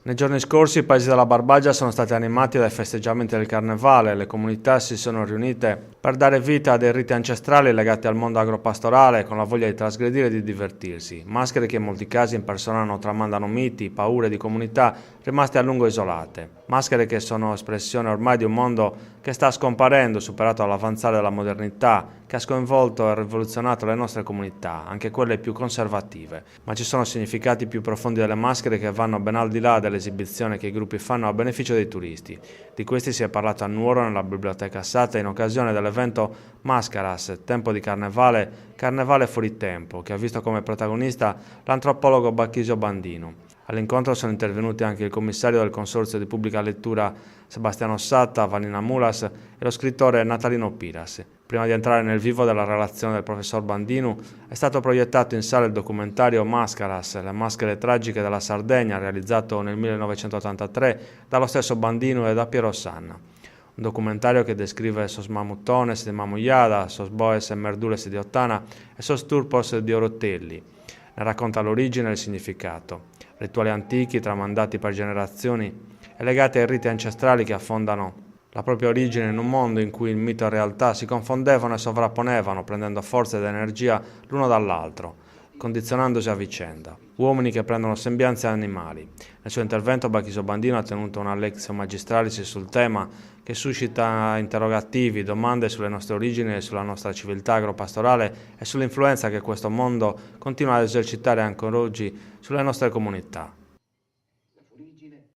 Nei giorni scorsi i paesi della Barbagia sono stati animati dai festeggiamenti del Carnevale, le comunità si sono riunite per dare vita a dei riti ancestrali legati al mondo agropastorale con la voglia di trasgredire e di divertirsi, maschere che in molti casi impersonano o tramandano miti, paure di comunità rimaste a lungo isolate, maschere che sono espressione ormai di un mondo che sta scomparendo, superato all'avanzare della modernità, che ha sconvolto e rivoluzionato le nostre comunità, anche quelle più conservative, ma ci sono significati più profondi delle maschere che vanno ben al di là dell'esibizione che i gruppi fanno a beneficio dei turisti. Di questi si è parlato a Nuoro nella Biblioteca Assata in occasione dell'evento Mascaras, Tempo di Carnevale, Carnevale fuori tempo, che ha visto come protagonista l'antropologo Bacchisio Bandino. All'incontro sono intervenuti anche il commissario del Consorzio di Pubblica Lettura Sebastiano Satta, Vanina Mulas e lo scrittore Natalino Piras. Prima di entrare nel vivo della relazione del professor Bandino, è stato proiettato in sala il documentario Mascaras, le maschere tragiche della Sardegna, realizzato nel 1983 dallo stesso Bandino e da Piero Sanna. Un documentario che descrive sos mamutones di Mamuyada, sos boes e merdules di Ottana e sos turpos di Orotelli. Ne racconta l'origine e il significato. Rituali antichi tramandati per generazioni e legati ai riti ancestrali che affondano la propria origine in un mondo in cui il mito e la realtà si confondevano e sovrapponevano, prendendo forza ed energia l'uno dall'altro, condizionandosi a vicenda. Uomini che prendono sembianze animali. Nel suo intervento Bacchisio Bandino ha tenuto una lectio magistralis sul tema che suscita interrogativi, domande sulle nostre origini e sulla nostra civiltà agropastorale e sull'influenza che questo mondo continua ad esercitare ancora oggi sulle nostre comunità.